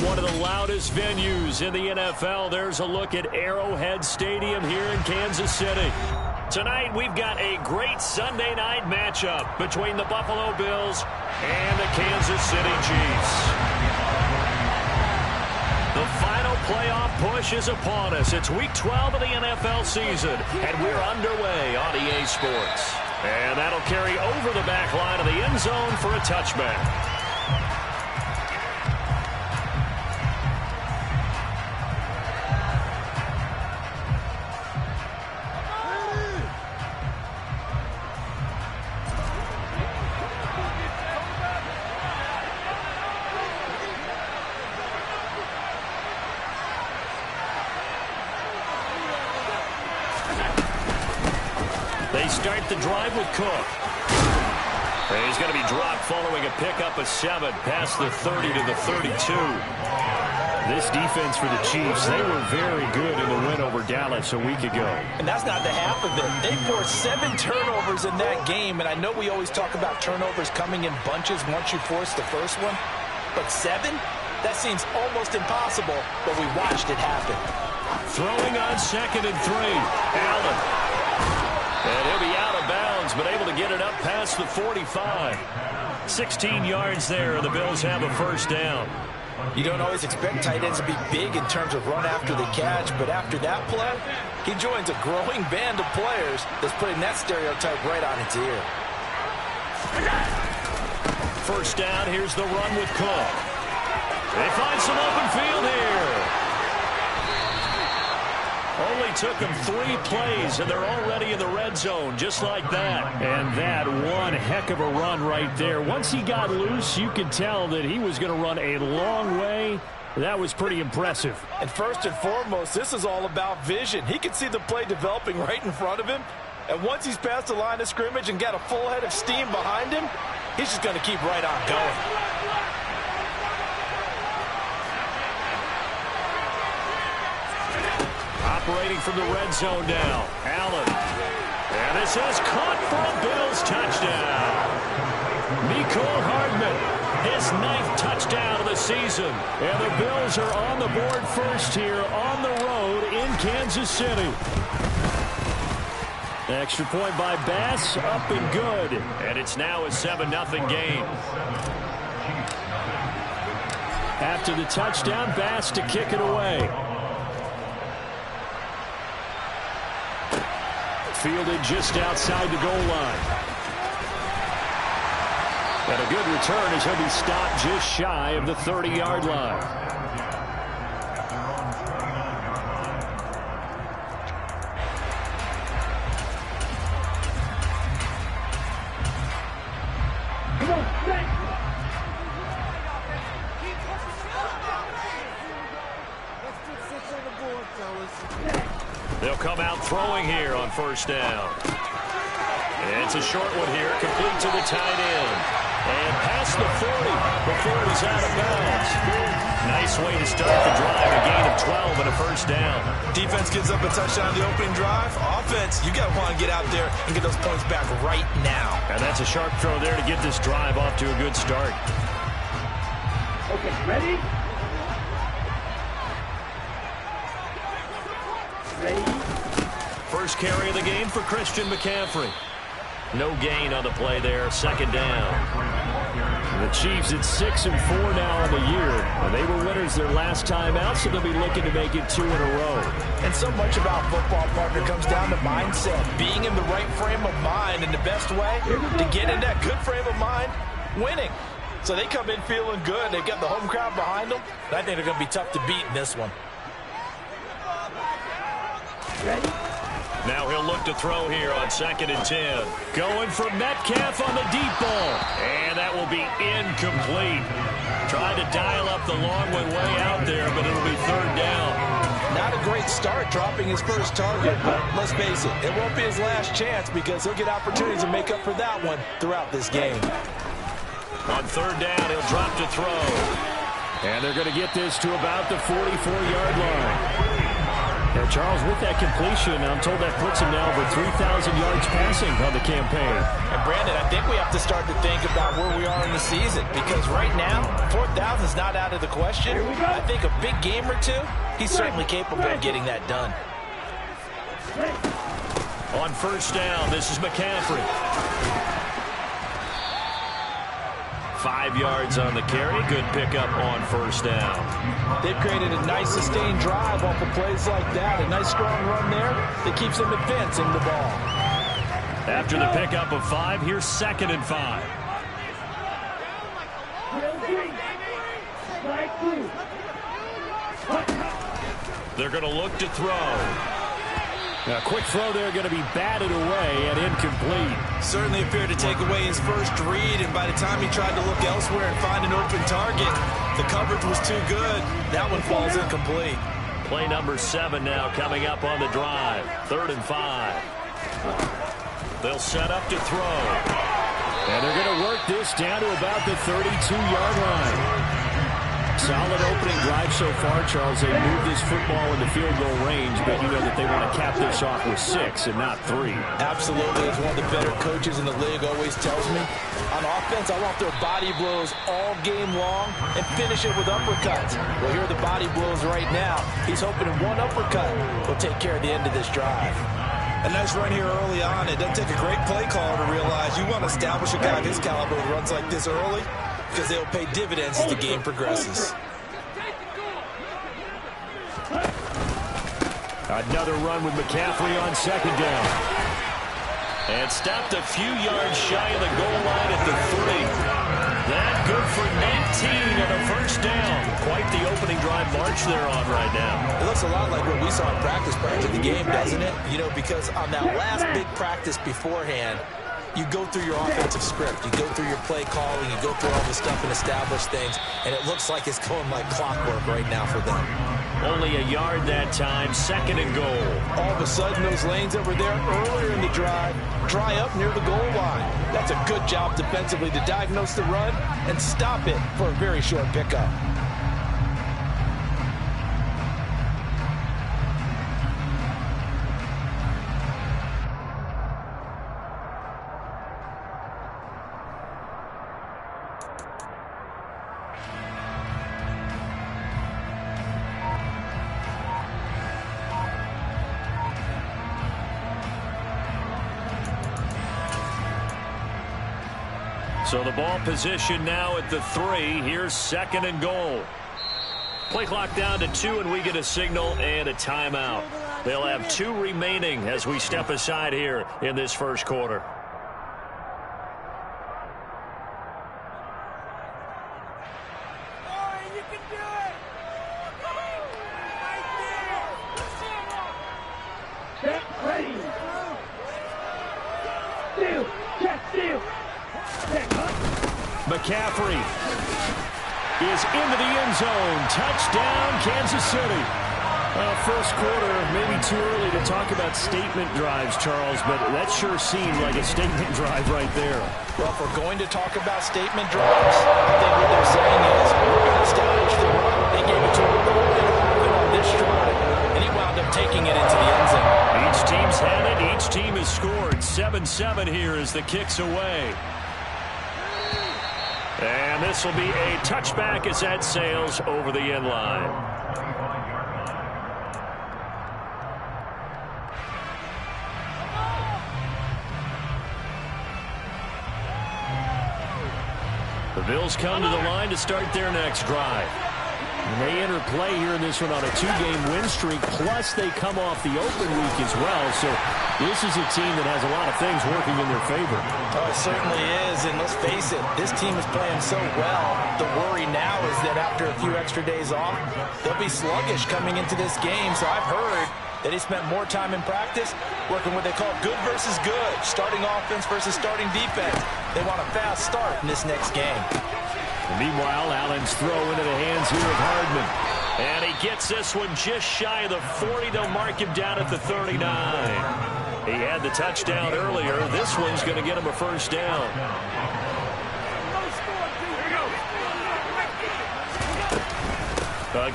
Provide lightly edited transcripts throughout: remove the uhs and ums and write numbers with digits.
one of the loudest venues in the NFL. There's a look at Arrowhead Stadium here in Kansas City. Tonight, we've got a great Sunday night matchup between the Buffalo Bills and the Kansas City Chiefs. The final playoff push is upon us. It's Week 12 of the NFL season, and we're underway on EA Sports. And that'll carry over the back line of the end zone for a touchback. They start the drive with Cook. He's going to be dropped following a pickup of 7 past the 30 to the 32. This defense for the Chiefs, they were very good in the win over Dallas a week ago. And that's not the half of it. They forced 7 turnovers in that game, and I know we always talk about turnovers coming in bunches once you force the first one, but 7? That seems almost impossible, but we watched it happen. Throwing on 2nd and 3. Allen. And he'll be out of bounds, but able to get it up past the 45. 16 yards there, and the Bills have a first down. You don't always expect tight ends to be big in terms of run after the catch, but after that play, he joins a growing band of players that's putting that stereotype right on its ear. First down, here's the run with Cook. They find some open field here. Only took them 3 plays, and they're already in the red zone, just like that. And that one heck of a run right there. Once he got loose, you could tell that he was going to run a long way. That was pretty impressive. And first and foremost, this is all about vision. He can see the play developing right in front of him. And once he's past the line of scrimmage and got a full head of steam behind him, he's just going to keep right on going. Operating from the red zone now. Allen. And this is caught for a Bills touchdown. Mecole Hardman, his 9th touchdown of the season. And the Bills are on the board first here on the road in Kansas City. Extra point by Bass, up and good. And it's now a 7-0 game. After the touchdown, Bass to kick it away. Fielded just outside the goal line. And a good return as he'll be stopped just shy of the 30-yard line. They'll come out throwing here on first down. And it's a short one here, complete to the tight end. And past the 40 before he's out of bounds. Nice way to start the drive, a gain of 12 and a first down. Defense gives up a touchdown on the opening drive. Offense, you got to want to get out there and get those points back right now. And that's a sharp throw there to get this drive off to a good start. Okay, ready? First carry of the game for Christian McCaffrey. No gain on the play there, second down. The Chiefs at 6-4 now on the year. They were winners their last time out, so they'll be looking to make it 2 in a row. And so much about football, partner, comes down to mindset. Being in the right frame of mind, and the best way to get in that good frame of mind, winning. So they come in feeling good. They've got the home crowd behind them. And I think they're going to be tough to beat in this one. Ready? Now he'll look to throw here on 2nd and 10. Going for Metcalf on the deep ball. And that will be incomplete. Tried to dial up the long one way out there, but it'll be third down. Not a great start dropping his first target, but let's face it, it won't be his last chance because he'll get opportunities to make up for that one throughout this game. On third down, he'll drop to throw. And they're going to get this to about the 44-yard line. And Charles, with that completion, I'm told that puts him now over 3,000 yards passing on the campaign. And Brandon, I think we have to start to think about where we are in the season, because right now, 4,000 is not out of the question. I think a big game or two, he's certainly capable of getting that done. On first down, this is McCaffrey. 5 yards on the carry. Good pickup on first down. They've created a nice sustained drive off of plays like that. A nice strong run there that keeps them advancing the ball. After the pickup of 5, here's 2nd and 5. They're going to look to throw. A quick throw there, going to be batted away and incomplete. Certainly appeared to take away his first read, and by the time he tried to look elsewhere and find an open target, the coverage was too good. That one falls incomplete. Play number 7 now coming up on the drive. 3rd and 5. They'll set up to throw. And they're going to work this down to about the 32-yard line. Solid opening drive so far, Charles. They moved this football into field goal range, but you know that they want to cap this off with 6 and not 3. Absolutely. As one of the better coaches in the league always tells me, on offense, I want their body blows all game long and finish it with uppercuts. Well, here are the body blows right now. He's hoping one uppercut will take care of the end of this drive. A nice run here early on. It doesn't take a great play caller to realize you want to establish a guy of his caliber who runs like this early, because they'll pay dividends as the game progresses. Another run with McCaffrey on 2nd down. And stopped a few yards shy of the goal line at the 3. That good for 19 and a first down. Quite the opening drive march they're on right now. It looks a lot like what we saw in practice prior to the game, doesn't it? You know, because on that last big practice beforehand, you go through your offensive script, you go through your play calling, you go through all the stuff and establish things, and it looks like it's going like clockwork right now for them. Only a yard that time, 2nd and goal. All of a sudden, those lanes that were there earlier in the drive dry up near the goal line. That's a good job defensively to diagnose the run and stop it for a very short pickup. So the ball position now at the 3. Here's 2nd and goal. Play clock down to 2, and we get a signal and a timeout. They'll have 2 remaining as we step aside here in this first quarter. McCaffrey is into the end zone. Touchdown, Kansas City. First quarter, maybe too early to talk about statement drives, Charles, but that sure seemed like a statement drive right there. Well, if we're going to talk about statement drives, I think what they're saying is we're going to establish the run. They gave it to him early on this drive, and he wound up taking it into the end zone. Each team's had it. Each team has scored. 7-7 here as the kick's away. And this will be a touchback as that sails over the end line. The Bills come to the line to start their next drive. And they enter play here in this one on a 2-game win streak, plus they come off the open week as well. So this is a team that has a lot of things working in their favor. Oh, it certainly is, and let's face it, this team is playing so well. The worry now is that after a few extra days off, they'll be sluggish coming into this game. So I've heard that he spent more time in practice working what they call good versus good, starting offense versus starting defense. They want a fast start in this next game. Meanwhile, Allen's throw into the hands here of Hardman. And he gets this one just shy of the 40. They'll mark him down at the 39. He had the touchdown earlier. This one's going to get him a first down.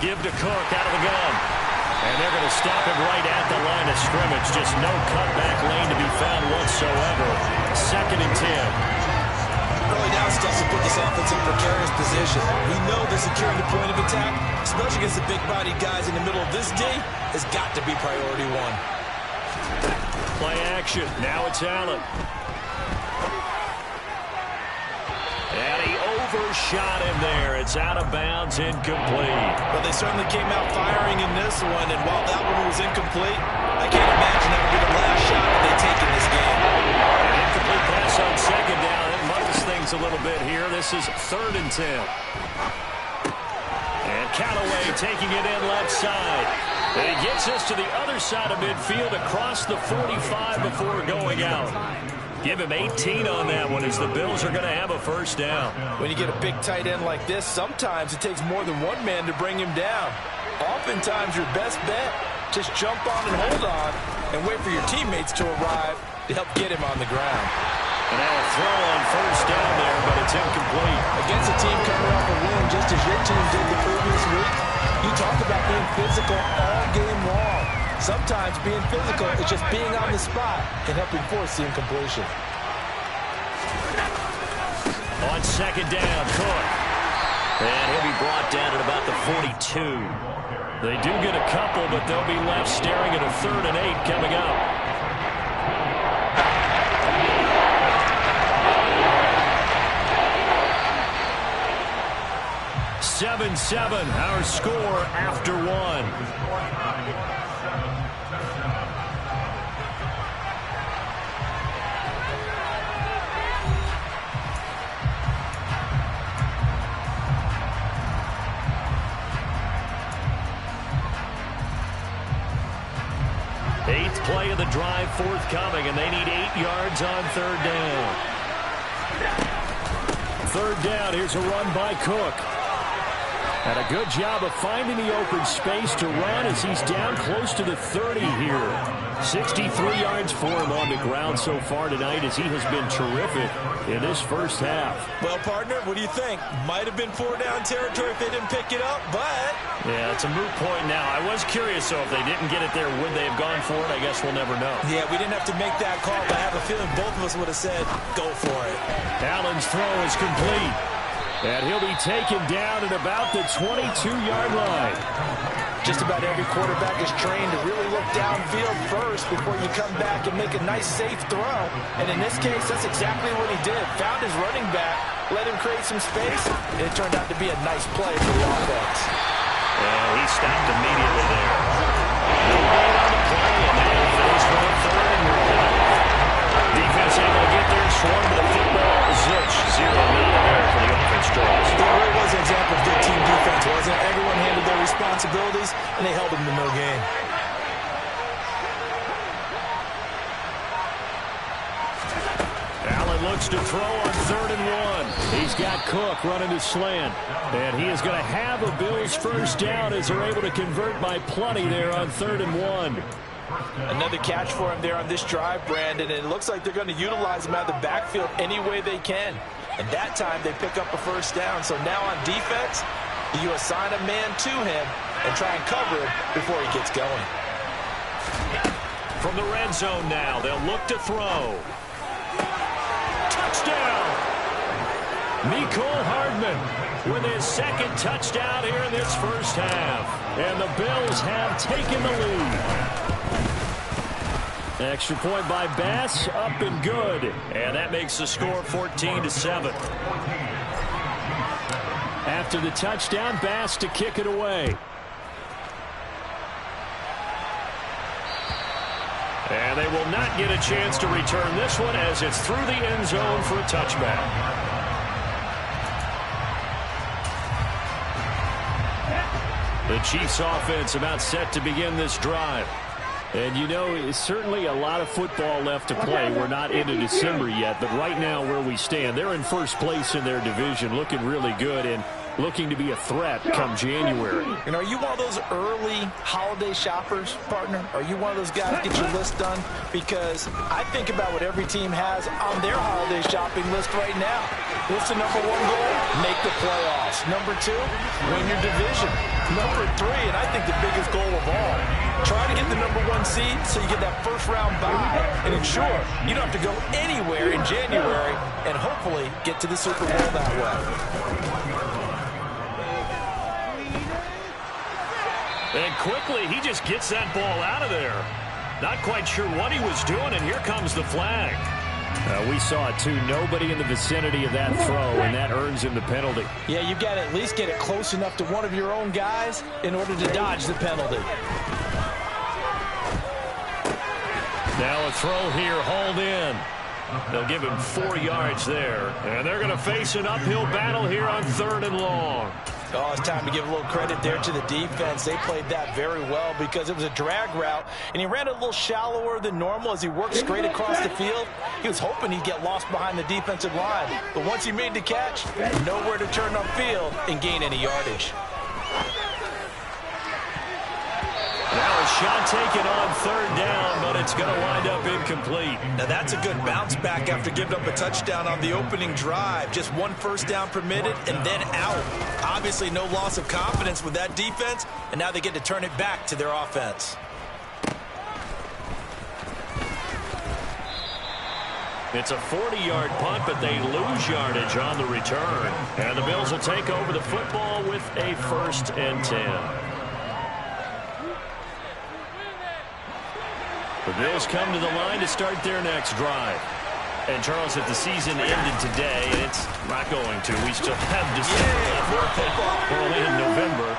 Give to Cook out of the gun. And they're going to stop him right at the line of scrimmage. Just no cutback lane to be found whatsoever. 2nd and 10. Early down stuff to put this offense in precarious position. We know that securing the point of attack, especially against the big-bodied guys in the middle of this D, has got to be priority one. Play action. Now it's Allen. And he overshot him there. It's out of bounds, incomplete. Well, they certainly came out firing in this one, and while that one was incomplete, I can't imagine that would be the last shot that they take in this game. An incomplete pass on 2nd down. It muddles things a little bit here. This is 3rd and 10. And Callaway taking it in left side. And he gets us to the other side of midfield across the 45 before going out. Give him 18 on that one as the Bills are going to have a 1st down. When you get a big tight end like this, sometimes it takes more than one man to bring him down. Oftentimes your best bet, just jump on and hold on and wait for your teammates to arrive to help get him on the ground. And now a throw on 1st down there, but it's incomplete. Against a team coming off a win just as your team did the previous week, you talk about being physical all game long. Sometimes being physical is just being on the spot and helping force the incompletion. On 2nd down, Cook. And he'll be brought down at about the 42. They do get a couple, but they'll be left staring at a 3rd and 8 coming up. (7-7) our score after 1. Eighth play of the drive forthcoming, and they need 8 yards on 3rd down. 3rd down, here's a run by Cook. And a good job of finding the open space to run as he's down close to the 30 here. 63 yards for him on the ground so far tonight as he has been terrific in this 1st half. Well, partner, what do you think? Might have been 4-down territory if they didn't pick it up, but... Yeah, it's a moot point now. I was curious, so if they didn't get it there, would they have gone for it? I guess we'll never know. Yeah, we didn't have to make that call, but I have a feeling both of us would have said, go for it. Allen's throw is complete. And he'll be taken down at about the 22-yard line. Just about every quarterback is trained to really look downfield first before you come back and make a nice, safe throw. And in this case, that's exactly what he did. Found his running back, let him create some space, and it turned out to be a nice play for the offense. And he stopped immediately there. No gain on the play, and now he finished with a 3rd and 1. Defense able to get there, swarm to the football. Zilch, 0-9 there for the offense draws. It really was an example of good team defense, wasn't it? Everyone handled their responsibilities, and they held them to no gain. Allen looks to throw on 3rd and 1. He's got Cook running to slant. And he is going to have a Bills 1st down as they're able to convert by plenty there on 3rd and 1. Another catch for him there on this drive, Brandon, and it looks like they're going to utilize him out of the backfield any way they can. And that time they pick up a 1st down. So now on defense, you assign a man to him and try and cover him before he gets going. From the red zone now, they'll look to throw. Touchdown! Mecole Hardman with his 2nd touchdown here in this 1st half. And the Bills have taken the lead. Extra point by Bass, up and good. And that makes the score 14-7. After the touchdown, Bass to kick it away. And they will not get a chance to return this one as it's through the end zone for a touchback. The Chiefs offense about set to begin this drive. And you know, it's certainly a lot of football left to play. We're not into December yet, but right now where we stand, they're in 1st place in their division, looking really good and looking to be a threat come January. And are you one of those early holiday shoppers, partner? Are you one of those guys get your list done? Because I think about what every team has on their holiday shopping list right now. What's the number 1 goal? Make the playoffs. Number 2, win your division. Number 3, and I think the biggest goal of all, Try to get the #1 seed so you get that first-round bye and ensure you don't have to go anywhere in January and hopefully get to the Super Bowl that way. And quickly, he just gets that ball out of there. Not quite sure what he was doing, and here comes the flag. We saw it, too. Nobody in the vicinity of that throw, and that earns him the penalty. Yeah, you've got to at least get it close enough to one of your own guys in order to dodge the penalty. Now a throw here, hauled in. They'll give him 4 yards there. And they're going to face an uphill battle here on 3rd and long. Oh, it's time to give a little credit there to the defense. They played that very well because it was a drag route, and he ran it a little shallower than normal as he worked straight across the field. He was hoping he'd get lost behind the defensive line, but once he made the catch, nowhere to turn upfield and gain any yardage. Now a shot taken on 3rd down, but it's going to wind up incomplete. Now that's a good bounce back after giving up a touchdown on the opening drive. Just 1 first down permitted and then out. Obviously no loss of confidence with that defense, and now they get to turn it back to their offense. It's a 40-yard punt, but they lose yardage on the return. And the Bills will take over the football with a 1st and 10. The Bills come to the line to start their next drive. And, Charles, if the season ended today, and it's not going to, we still have December left. We're only in November.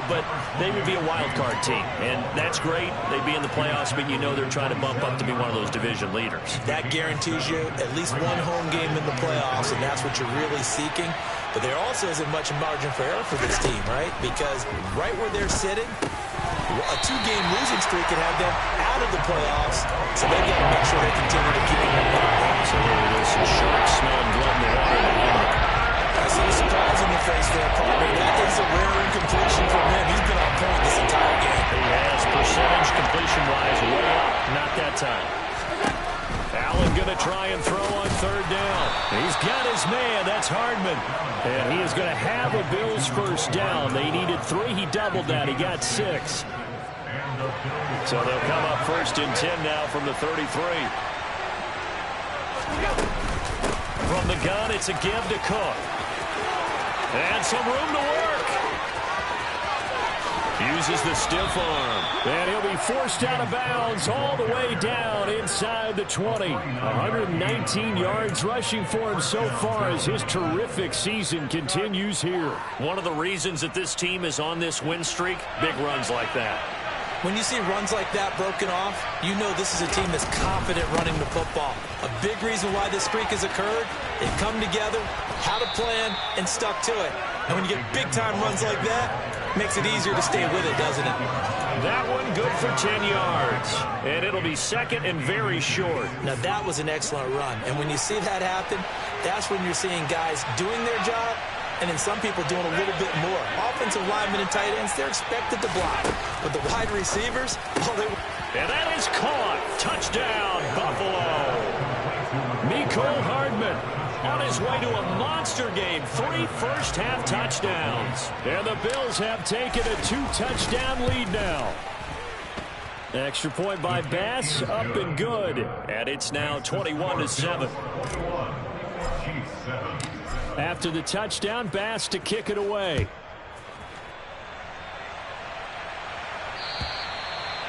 But they would be a wild card team, and that's great. They'd be in the playoffs, but you know they're trying to bump up to be one of those division leaders. That guarantees you at least 1 home game in the playoffs, and that's what you're really seeking. But there also isn't much margin for error for this team, right? Because right where they're sitting, a 2-game losing streak could have them out of the playoffs, so they've got to make sure they continue to keep them in the So there's some shark-smelling blood in the water. I see a surprise in the face there, partner. That is a rare incompletion from him. He's been on point this entire game. He has percentage completion-wise way up. Not that time. Allen going to try and throw on 3rd down. He's got his man. That's Hardman. And he is going to have a Bills first down. They needed 3. He doubled that. He got 6. So they'll come up 1st and 10 now from the 33. From the gun, it's a give to Cook. And some room to work. Uses the stiff arm. And he'll be forced out of bounds all the way down inside the 20. 119 yards rushing for him so far as his terrific season continues here. One of the reasons that this team is on this win streak, big runs like that. When you see runs like that broken off, you know this is a team that's confident running the football. A big reason why this streak has occurred, they've come together, had a plan, and stuck to it. And when you get big-time runs like that, it makes it easier to stay with it, doesn't it? That one good for 10 yards. And it'll be 2nd and very short. Now, that was an excellent run. And when you see that happen, that's when you're seeing guys doing their job, and then some people doing a little bit more. Offensive linemen and tight ends, they're expected to block. But the wide receivers, and that is caught. Touchdown, Buffalo. Mecole Hardman on his way to a monster game. 3 first-half touchdowns. And the Bills have taken a 2-touchdown lead now. Extra point by Bass, up and good. And it's now 21-7. After the touchdown, Bass to kick it away.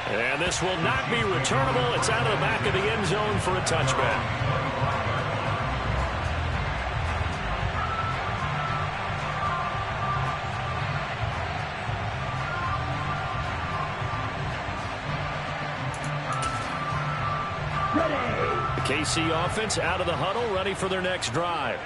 And this will not be returnable. It's out of the back of the end zone for a touchback. The KC offense out of the huddle, ready for their next drive.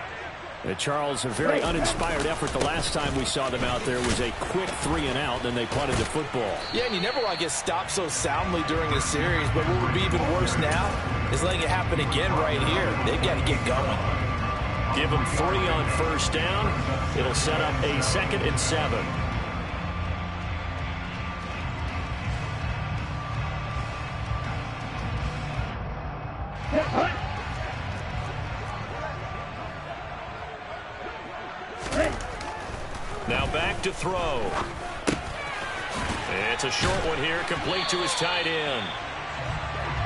Charles, a very uninspired effort the last time we saw them out there was a quick 3-and-out, then they punted the football. Yeah, and you never want to get stopped so soundly during a series, but what would be even worse now is letting it happen again right here. They've got to get going. Give them 3 on first down. It'll set up a 2nd and 7. Now back to throw. It's a short one here, complete to his tight end.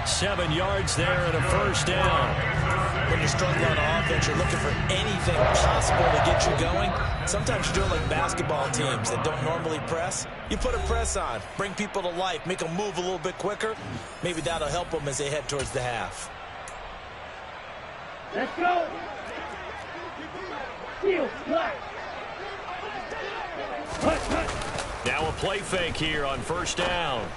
7 yards there and a first down. When you're struggling on offense, you're looking for anything possible to get you going. Sometimes you're doing like basketball teams that don't normally press. You put a press on, bring people to life, make them move a little bit quicker. Maybe that'll help them as they head towards the half. Let's go. Heel, black. Now a play fake here on first down.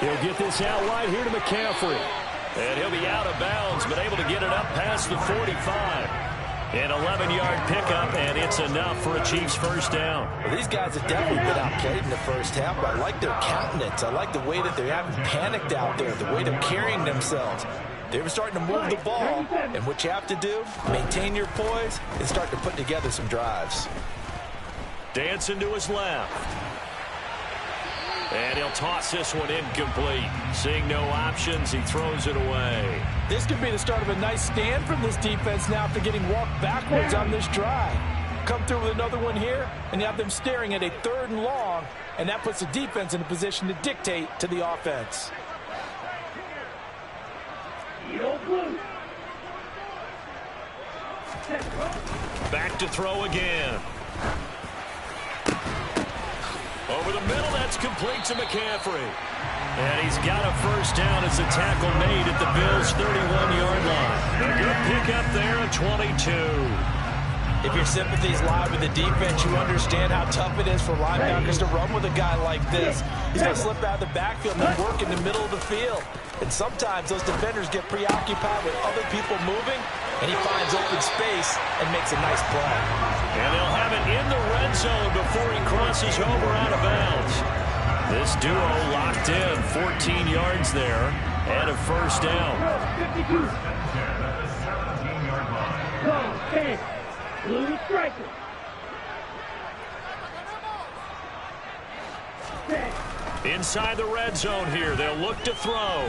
He'll get this out wide here to McCaffrey. And he'll be out of bounds, but able to get it up past the 45. An 11-yard pickup, and it's enough for a Chiefs first down. Well, these guys have definitely been outplayed in the first half, but I like their countenance. I like the way that they haven't panicked out there, the way they're carrying themselves. They were starting to move the ball, and what you have to do, maintain your poise and start to put together some drives. Dancing to his left. And he'll toss this one incomplete. Seeing no options, he throws it away. This could be the start of a nice stand from this defense now after getting walked backwards on this drive. Come through with another one here, and you have them staring at a 3rd and long, and that puts the defense in a position to dictate to the offense. Back to throw again. Over the middle, that's complete to McCaffrey. And he's got a first down as a tackle made at the Bills' 31-yard line. A good pickup there at 22. If your sympathies lie with the defense, you understand how tough it is for linebackers to run with a guy like this. He's going to slip out of the backfield and work in the middle of the field. And sometimes those defenders get preoccupied with other people moving, and he finds open space and makes a nice play. And they'll have it in the red zone before he crosses over out of bounds. This duo locked in, 14 yards there, and a first down. 52. 10. Blue striker. 10. Inside the red zone here, they'll look to throw.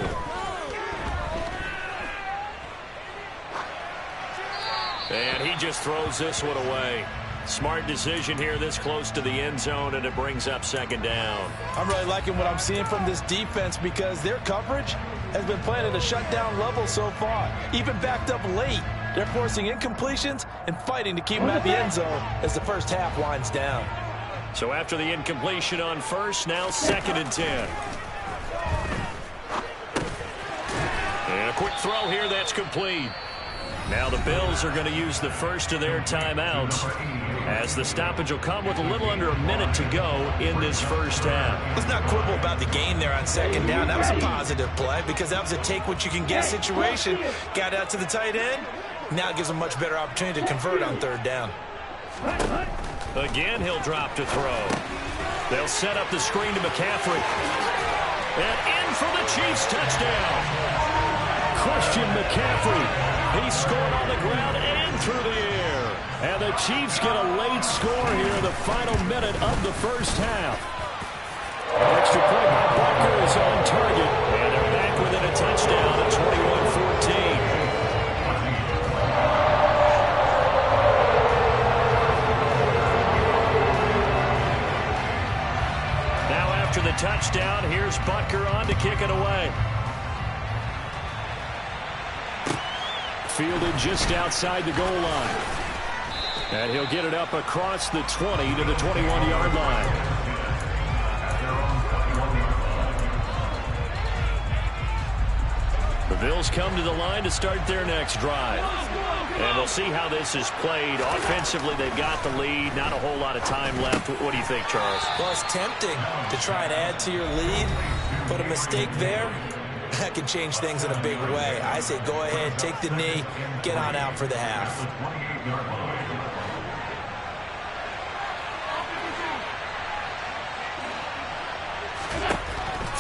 And he just throws this one away. Smart decision here this close to the end zone, and it brings up second down. I'm really liking what I'm seeing from this defense because their coverage has been playing at a shutdown level so far. Even backed up late, they're forcing incompletions and fighting to keep them at the end zone as the first half winds down. So after the incompletion on first, now 2nd and 10. And a quick throw here, that's complete. Now the Bills are going to use the first of their timeouts as the stoppage will come with a little under a minute to go in this first half. Let's not quibble about the gain there on 2nd down. That was a positive play because that was a take-what-you-can-get situation. Got out to the tight end. Now it gives them a much better opportunity to convert on 3rd down. Again, he'll drop to throw. They'll set up the screen to McCaffrey. And in for the Chiefs touchdown. Christian McCaffrey. He scored on the ground and through the air. And the Chiefs get a late score here in the final minute of the first half. Extra point by Barker is on target. And they're back within a touchdown at 21-14. Now after the touchdown, here's Butker on to kick it away. Fielded just outside the goal line. And he'll get it up across the 20 to the 21-yard line. The Bills come to the line to start their next drive. And we'll see how this is played. Offensively, they've got the lead. Not a whole lot of time left. What do you think, Charles? Well, it's tempting to try and add to your lead, but a mistake there, that can change things in a big way. I say go ahead, take the knee, get on out for the half.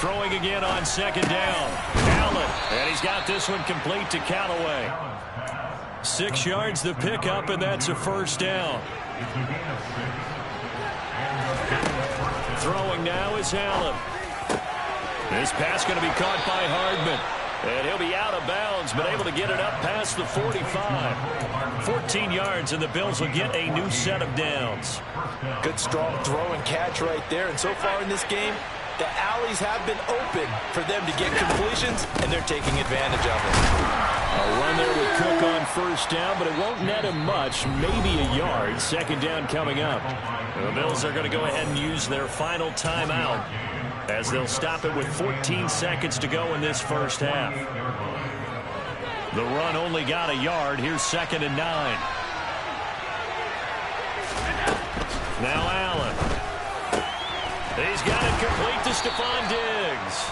Throwing again on 2nd down. Allen, and he's got this one complete to Callaway. 6 yards the pickup, and that's a first down. Throwing now is Allen. This pass going to be caught by Hardman. And he'll be out of bounds, but able to get it up past the 45. 14 yards, and the Bills will get a new set of downs. Good, strong throw and catch right there. And so far in this game, the alleys have been open for them to get completions, and they're taking advantage of it. A run there with Cook on first down, but it won't net him much, maybe a yard. Second down coming up. The Bills are going to go ahead and use their final timeout as they'll stop it with 14 seconds to go in this first half. The run only got a yard. Here's 2nd and 9. Now Allen. He's got it complete to Stephon Diggs.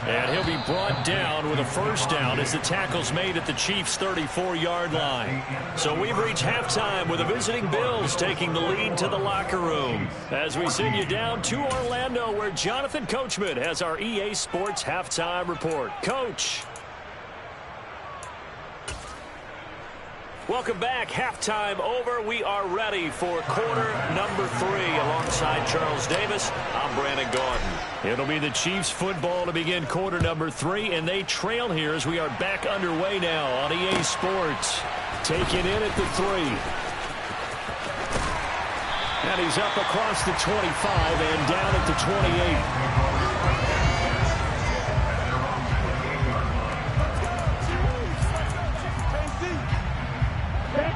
And he'll be brought down with a first down as the tackle's made at the Chiefs' 34-yard line. So we've reached halftime with the visiting Bills taking the lead to the locker room as we send you down to Orlando, where Jonathan Coachman has our EA Sports halftime report. Coach. Welcome back. Halftime over. We are ready for quarter number 3. Alongside Charles Davis, I'm Brandon Gordon. It'll be the Chiefs football to begin quarter number 3, and they trail here as we are back underway now on EA Sports. Taken in at the 3. And he's up across the 25 and down at the 28.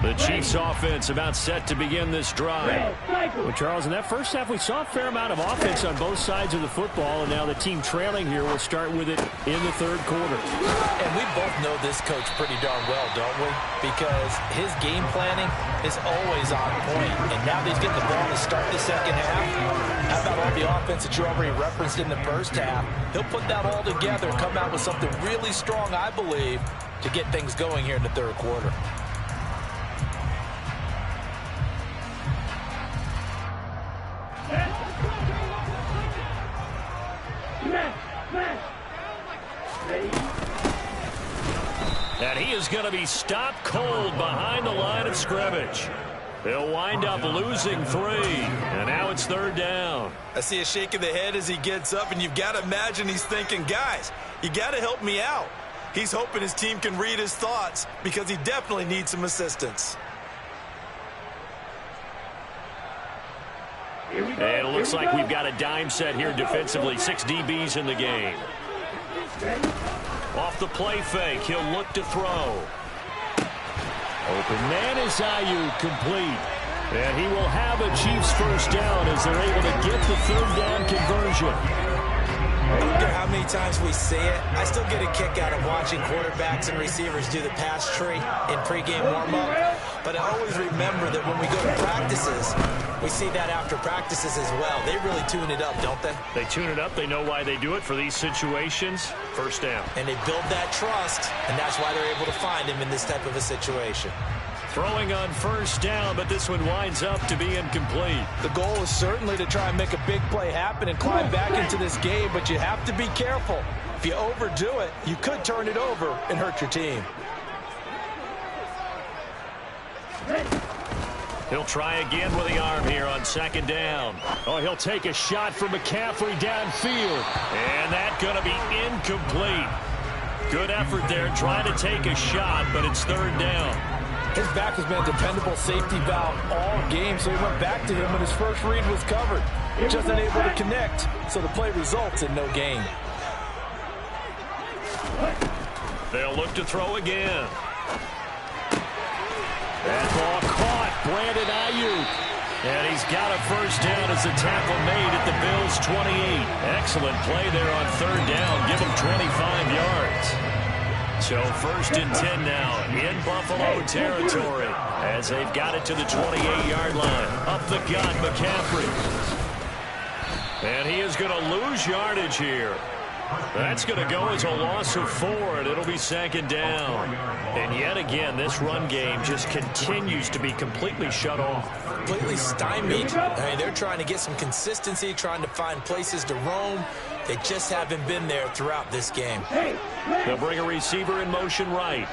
The Chiefs offense about set to begin this drive. Well, Charles, in that first half, we saw a fair amount of offense on both sides of the football, and now the team trailing here will start with it in the third quarter. And we both know this coach pretty darn well, don't we? Because his game planning is always on point. And now that he's getting the ball to start the second half, how about all the offense that you already referenced in the first half? He'll put that all together and come out with something really strong, I believe, to get things going here in the third quarter. And he is going to be stopped cold behind the line of scrimmage. They'll wind up losing 3. And now it's third down. I see a shake of the head as he gets up, and you've got to imagine he's thinking, guys, you got to help me out. He's hoping his team can read his thoughts because he definitely needs some assistance. And it looks like we've got a dime set here defensively. 6 DBs in the game. Off the play fake, he'll look to throw. Open man is Ayuk, complete. And he will have a Chiefs first down as they're able to get the third down conversion. I don't care how many times we see it, I still get a kick out of watching quarterbacks and receivers do the pass tree in pregame warm-up. But I always remember that when we go to practices, we see that after practices as well. They really tune it up, don't they? They tune it up. They know why they do it for these situations. First down. And they build that trust, and that's why they're able to find him in this type of a situation. Throwing on first down, but this one winds up to be incomplete. The goal is certainly to try and make a big play happen and climb back into this game, but you have to be careful. If you overdo it, you could turn it over and hurt your team. He'll try again with the arm here on second down. Oh, he'll take a shot from McCaffrey downfield. And that's going to be incomplete. Good effort there trying to take a shot, but it's third down. His back has been a dependable safety valve all game, so he went back to him when his first read was covered. Just unable to connect, so the play results in no gain. They'll look to throw again. That ball caught. Brandon Ayuk. And he's got a first down as the tackle made at the Bills' 28. Excellent play there on third down. Give him 25 yards. So first and 10 now in Buffalo territory as they've got it to the 28-yard line. Up the gut, McCaffrey. And he is going to lose yardage here. That's going to go as a loss of 4, and it'll be second down. And yet again, this run game just continues to be completely shut off. Completely stymied. I mean, they're trying to get some consistency, trying to find places to roam. They just haven't been there throughout this game. They'll bring a receiver in motion right.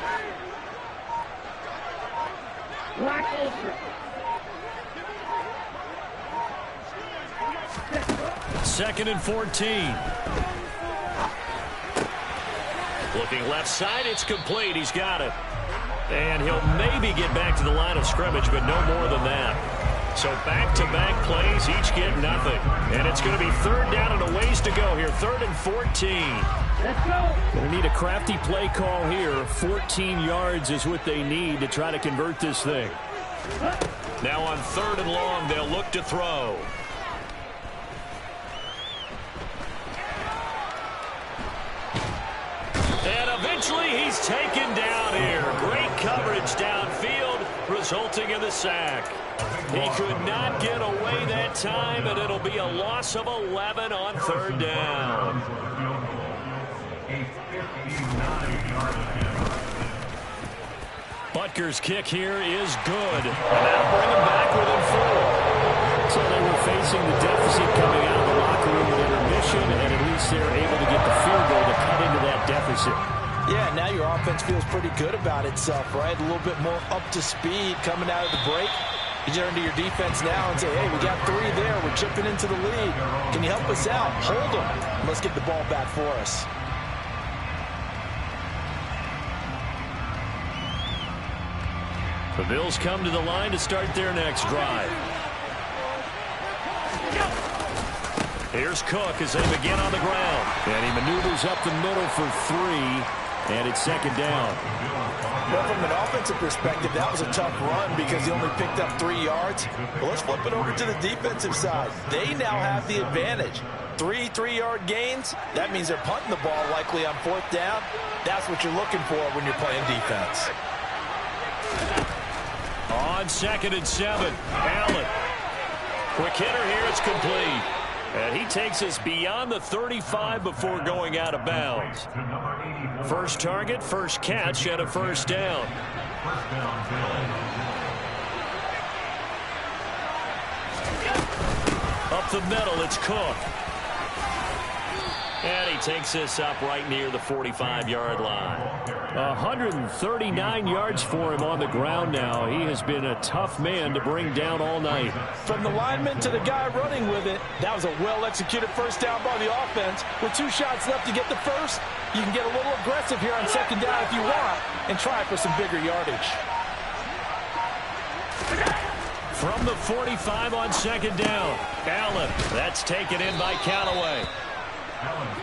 Second and 14. Looking left side, it's complete. He's got it. And he'll maybe get back to the line of scrimmage, but no more than that. So back-to-back plays, each get nothing. And it's going to be third down and a ways to go here. 3rd and 14. Let's go. Going to need a crafty play call here. 14 yards is what they need to try to convert this thing. Now on 3rd and long, they'll look to throw. And eventually he's taken down here. Great coverage downfield, resulting in the sack. He could not get away that time, and it'll be a loss of 11 on 3rd down. Butker's kick here is good. And that'll bring him back within 4. So they were facing the deficit coming out of the locker room with intermission, and at least they're able to get the field goal to cut into that deficit. Yeah, now your offense feels pretty good about itself, right? A little bit more up to speed coming out of the break. You turn to your defense now and say, hey, we got 3 there. We're chipping into the lead. Can you help us out? Hold them. Let's get the ball back for us. The Bills come to the line to start their next drive. Here's Cook as they begin on the ground. And he maneuvers up the middle for 3, and it's 2nd down. Well, from an offensive perspective, that was a tough run because he only picked up 3 yards. But let's flip it over to the defensive side. They now have the advantage. 3 3-yard gains. That means they're punting the ball likely on 4th down. That's what you're looking for when you're playing defense. On 2nd and 7, Allen. Quick hitter here, it's complete. And he takes us beyond the 35 before going out of bounds. First target, first catch, and a 1st down. Up the middle, it's Cook. And he takes this up right near the 45-yard line. 139 yards for him on the ground now. He has been a tough man to bring down all night. From the lineman to the guy running with it, that was a well-executed 1st down by the offense. With 2 shots left to get the first, you can get a little aggressive here on 2nd down if you want and try for some bigger yardage. From the 45 on 2nd down, Allen. That's taken in by Callaway.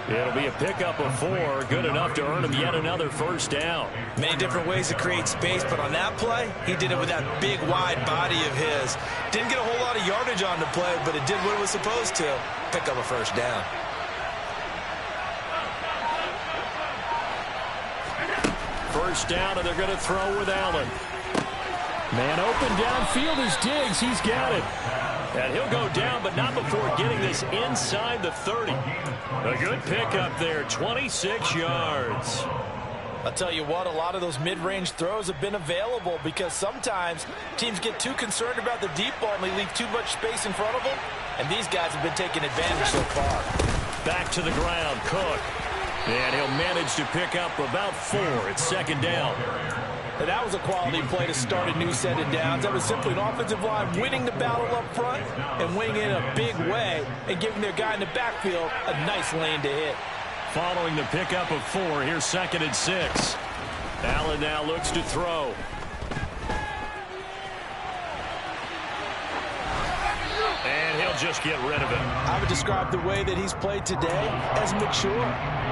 It'll be a pickup of 4, good enough to earn him yet another 1st down. Many different ways to create space, but on that play, he did it with that big, wide body of his. Didn't get a whole lot of yardage on the play, but it did what it was supposed to. Pick up a 1st down. First down, and they're going to throw with Allen. Man open downfield is Diggs. He's got it. And he'll go down, but not before getting this inside the 30. A good pickup there, 26 yards. I'll tell you what, a lot of those mid-range throws have been available because sometimes teams get too concerned about the deep ball and they leave too much space in front of them, and these guys have been taking advantage so far. Back to the ground, Cook. And he'll manage to pick up about 4. It's 2nd down. And that was a quality play to start a new set of downs. That was simply an offensive line winning the battle up front and winning it in a big way and giving their guy in the backfield a nice lane to hit. Following the pickup of 4, here's 2nd and 6. Allen now looks to throw. And he'll just get rid of it. I would describe the way that he's played today as mature.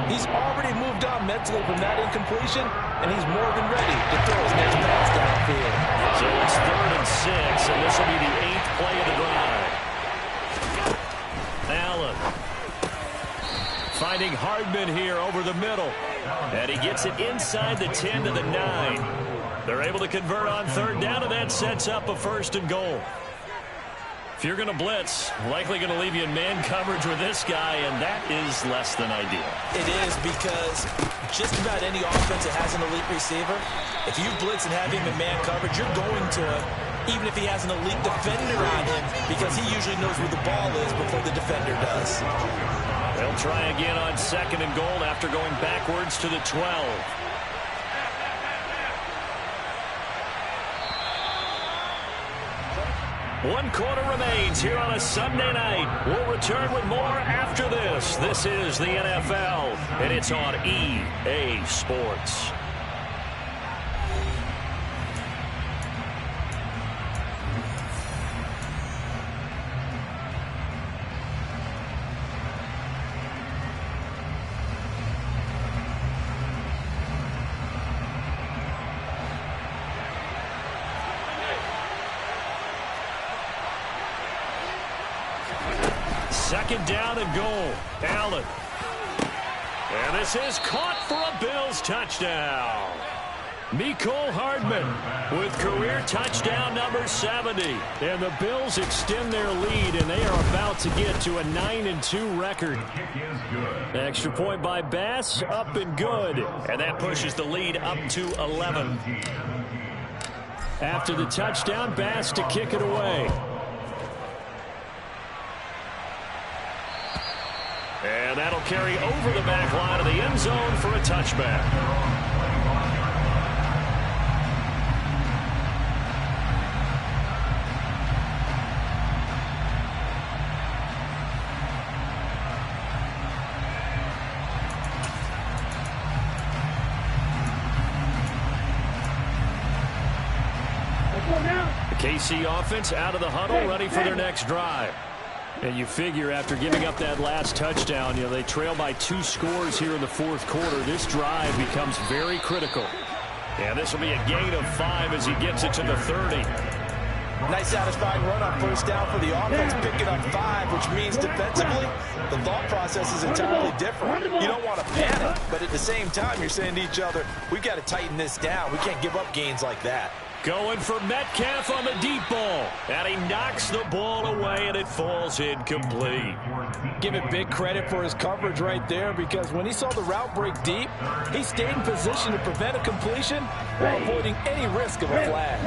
He's already moved on mentally from that incompletion, and he's more than ready to throw his next pass downfield. So it's 3rd and 6, and this will be the 8th play of the drive. Allen finding Hardman here over the middle. And he gets it inside the 10 to the 9. They're able to convert on 3rd down, and that sets up a 1st and goal. If you're going to blitz, likely going to leave you in man coverage with this guy, and that is less than ideal. It is because just about any offense that has an elite receiver, if you blitz and have him in man coverage, you're going to, even if he has an elite defender on him, because he usually knows where the ball is before the defender does. They'll try again on 2nd and goal after going backwards to the 12. One quarter remains here on a Sunday night. We'll return with more after this. This is the NFL, and it's on EA Sports. Second down and goal. Allen. And this is caught for a Bills touchdown. Mecole Hardman with career touchdown number 70. And the Bills extend their lead, and they are about to get to a 9-2 record. Extra point by Bass, up and good. And that pushes the lead up to 11. After the touchdown, Bass to kick it away. And that'll carry over the back line of the end zone for a touchback. KC offense out of the huddle, ready for their next drive. And you figure after giving up that last touchdown, they trail by 2 scores here in the fourth quarter. This drive becomes very critical. And this will be a gain of 5 as he gets it to the 30. Nice satisfying run on first down for the offense, picking up 5, which means defensively, the thought process is entirely different. You don't want to panic, but at the same time, you're saying to each other, we've got to tighten this down. We can't give up gains like that. Going for Metcalf on the deep ball. And he knocks the ball away, and it falls incomplete. Give it big credit for his coverage right there, because when he saw the route break deep, he stayed in position to prevent a completion while avoiding any risk of a flag.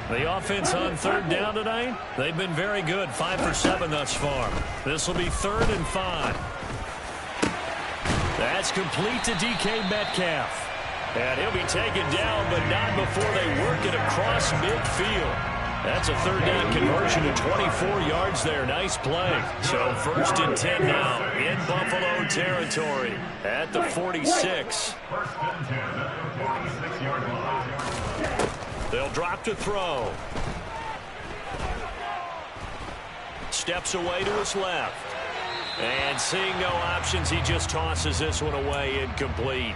The offense on third down tonight, they've been very good, 5 for 7 thus far. This will be 3rd and 5. That's complete to DK Metcalf. And he'll be taken down, but not before they work it across midfield. That's a third down conversion to 24 yards there. Nice play. So 1st and 10 now in Buffalo territory at the 46. They'll drop to throw. Steps away to his left. And seeing no options, he just tosses this one away, incomplete.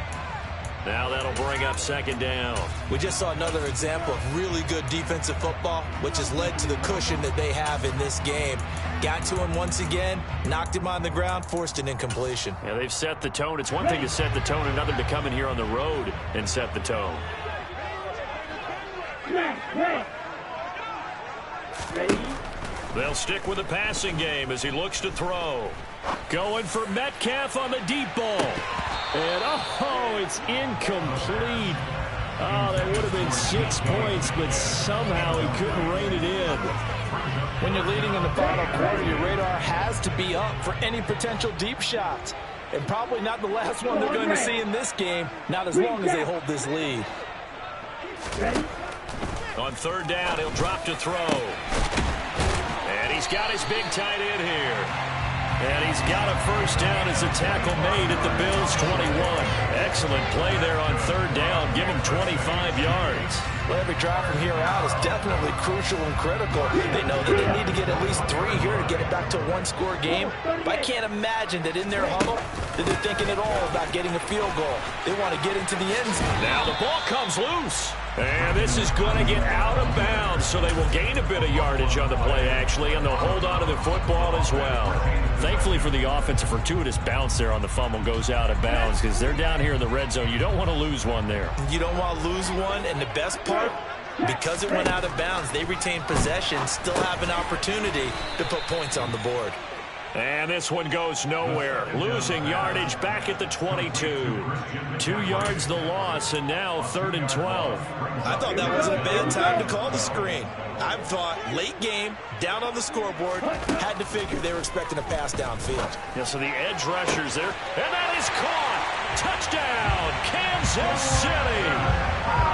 Now that'll bring up 2nd down. We just saw another example of really good defensive football, which has led to the cushion that they have in this game. Got to him once again, knocked him on the ground, forced an incompletion. Yeah, they've set the tone. It's one thing to set the tone, another to come in here on the road and set the tone. They'll stick with the passing game as he looks to throw. Going for Metcalf on the deep ball. And, it's incomplete. Oh, that would have been 6 points, but somehow he couldn't rein it in. When you're leading in the final quarter, your radar has to be up for any potential deep shots. And probably not the last one they're going to see in this game, not as long as they hold this lead. On 3rd down, he'll drop to throw. And he's got his big tight end here. And he's got a 1st down as a tackle made at the Bills' 21. Excellent play there on 3rd down. Give him 25 yards. Well, every drive from here out is definitely crucial and critical. They know that they need to get at least 3 here to get it back to a 1-score game. But I can't imagine that in their huddle that they're thinking at all about getting a field goal. They want to get into the end zone. Now the ball comes loose. And this is going to get out of bounds, so they will gain a bit of yardage on the play, actually, and they'll hold on to the football as well. Thankfully for the offense, a fortuitous bounce there on the fumble goes out of bounds because they're down here in the red zone. You don't want to lose one there. You don't want to lose one, and the best part, because it went out of bounds, they retain possession, still have an opportunity to put points on the board. And this one goes nowhere. Losing yardage back at the 22. 2 yards the loss, and now 3rd and 12. I thought that wasn't a bad time to call the screen. I thought late game, down on the scoreboard, had to figure they were expecting a pass downfield. Yeah, so the edge rushers there. And that is caught. Touchdown, Kansas City.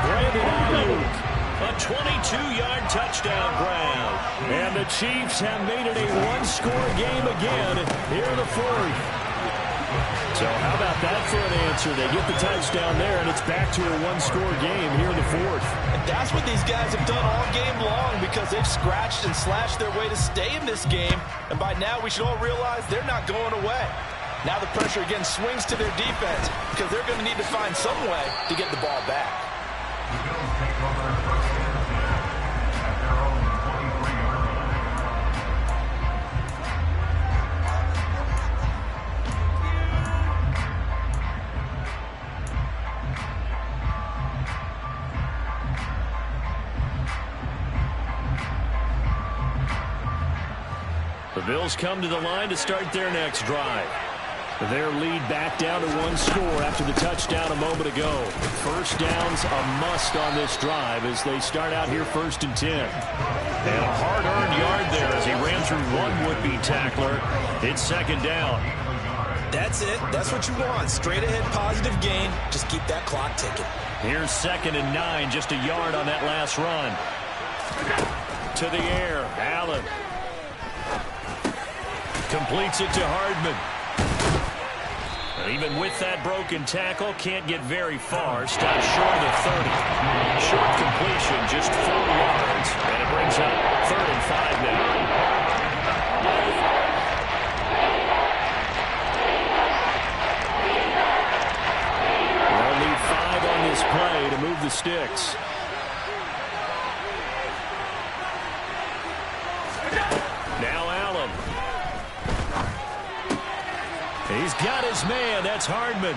Brandon Ayuk. A 22-yard touchdown grab. And the Chiefs have made it a 1-score game again here in the 4th. So how about that for an answer? They get the touchdown there, and it's back to a 1-score game here in the 4th. And that's what these guys have done all game long because they've scratched and slashed their way to stay in this game. And by now, we should all realize they're not going away. Now the pressure again swings to their defense because they're going to need to find some way to get the ball back. Bills come to the line to start their next drive. Their lead back down to 1 score after the touchdown a moment ago. First down's a must on this drive as they start out here 1st and 10. And a hard-earned yard there as he ran through one would-be tackler. It's 2nd down. That's it. That's what you want. Straight ahead positive gain. Just keep that clock ticking. Here's 2nd and 9, just a yard on that last run. To the air, Allen. Completes it to Hardman. And even with that broken tackle, can't get very far. Stops short of the 30. Short completion, just 4 yards. And it brings up 3rd and 5 now. They'll need 5 on this play to move the sticks. Now Allen. He's got his man. That's Hardman.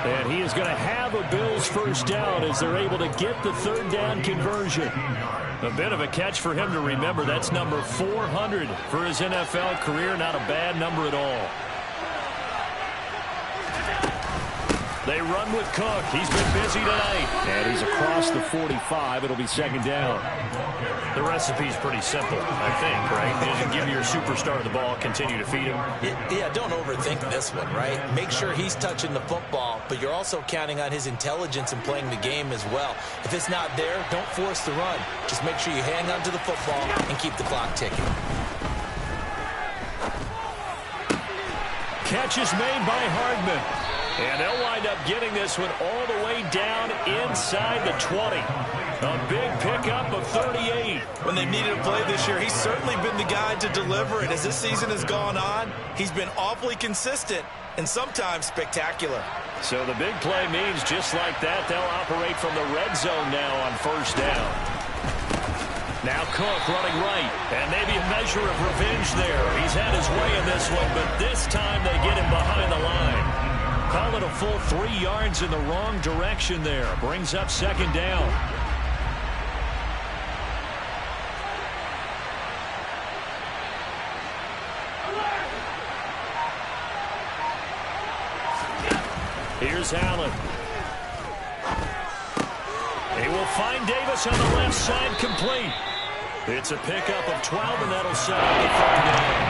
And he is going to have a Bills first down as they're able to get the 3rd down conversion. A bit of a catch for him to remember. That's number 400 for his NFL career. Not a bad number at all. They run with Cook. He's been busy tonight. And he's across the 45. It'll be 2nd down. The recipe's pretty simple, I think, right? You give your superstar the ball, continue to feed him. Yeah, don't overthink this one, right? Make sure he's touching the football, but you're also counting on his intelligence in playing the game as well. If it's not there, don't force the run. Just make sure you hang on to the football and keep the clock ticking. Catch is made by Hardman. And they'll wind up getting this one all the way down inside the 20. A big pickup of 38. When they needed a play this year, he's certainly been the guy to deliver it. As this season has gone on, he's been awfully consistent and sometimes spectacular. So the big play means just like that, they'll operate from the red zone now on 1st down. Now Cook running right, and maybe a measure of revenge there. He's had his way in this one, but this time they get him behind the line. Call it a full 3 yards in the wrong direction there. Brings up 2nd down. Here's Allen. He will find Davis on the left side, complete. It's a pickup of 12, and that'll set up the 3rd down.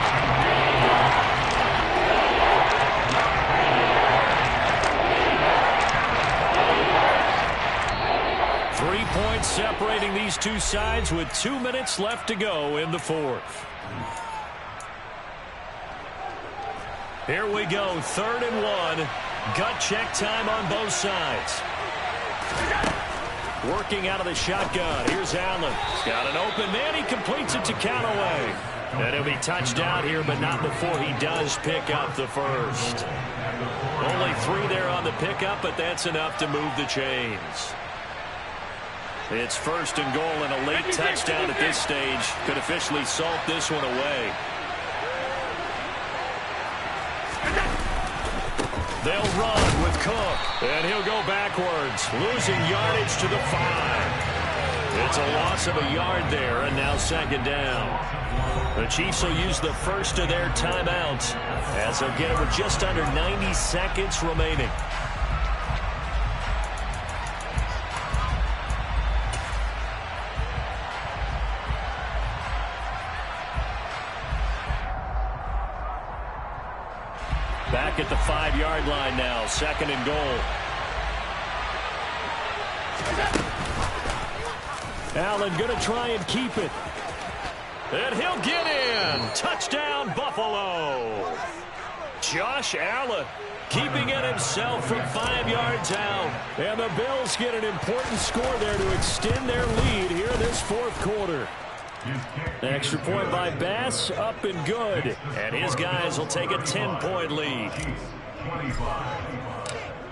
3 points separating these two sides with 2 minutes left to go in the 4th. Here we go, 3rd and 1. Gut check time on both sides. Working out of the shotgun. Here's Allen. He's got an open man. He completes it to Callaway. And he'll be touchdown here, but not before he does pick up the first. Only 3 there on the pickup, but that's enough to move the chains. It's 1st and goal, and a late touchdown at this stage could officially salt this one away. They'll run with Cook, and he'll go backwards, losing yardage to the 5. It's a loss of a yard there, and now 2nd down. The Chiefs will use the first of their timeouts as they'll get it with just under 90 seconds remaining. Back at the 5-yard line now, 2nd and goal. Allen going to try and keep it. And he'll get in. Touchdown, Buffalo. Josh Allen keeping it himself from 5 yards out. And the Bills get an important score there to extend their lead here in this 4th quarter. Extra point by Bass, up and good. And his guys will take a 10-point lead.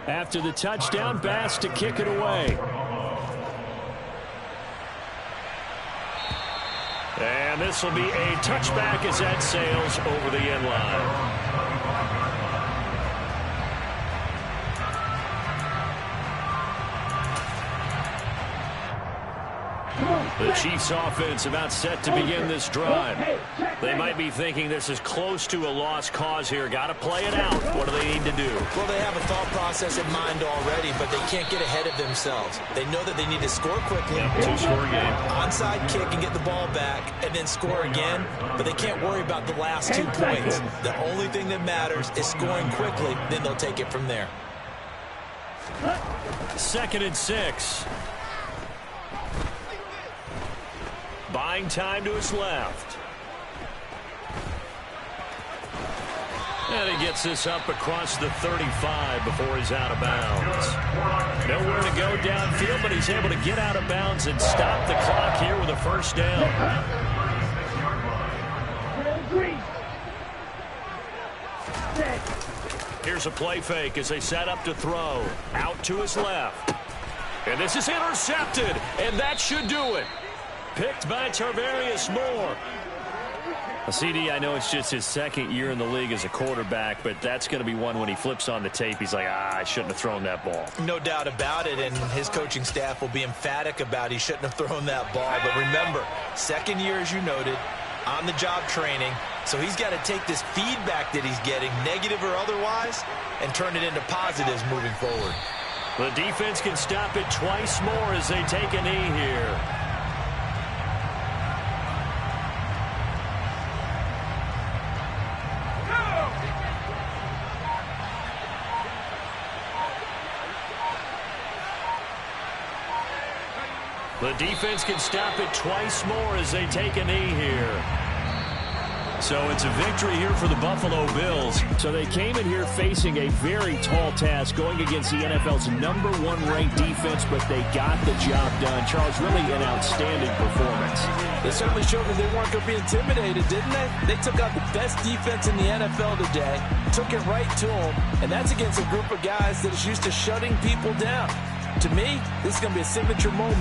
After the touchdown, Bass to kick it away. And this will be a touchback as that sails over the end line. The Chiefs offense about set to begin this drive. They might be thinking this is close to a lost cause here. Got to play it out. What do they need to do? Well, they have a thought process in mind already, but they can't get ahead of themselves. They know that they need to score quickly. Two-score game. Onside kick and get the ball back and then score again, but they can't worry about the last 2 points. The only thing that matters is scoring quickly, then they'll take it from there. 2nd and 6. Buying time to his left. And he gets this up across the 35 before he's out of bounds. Nowhere to go downfield, but he's able to get out of bounds and stop the clock here with a first down. Here's a play fake as they set up to throw. Out to his left. And this is intercepted, and that should do it. Picked by Tarvarius Moore. CD, I know it's just his 2nd year in the league as a quarterback, but that's going to be one when he flips on the tape. He's like, I shouldn't have thrown that ball. No doubt about it, and his coaching staff will be emphatic about he shouldn't have thrown that ball. But remember, 2nd year, as you noted, on-the-job training. So he's got to take this feedback that he's getting, negative or otherwise, and turn it into positives moving forward. The defense can stop it twice more as they take a knee here. The defense can stop it twice more as they take a knee here. So it's a victory here for the Buffalo Bills. So they came in here facing a very tall task going against the NFL's #1 ranked defense, but they got the job done. Charles, really an outstanding performance. They certainly showed that they weren't going to be intimidated, didn't they? They took out the best defense in the NFL today, took it right to them, and that's against a group of guys that is used to shutting people down. To me, this is going to be a signature moment.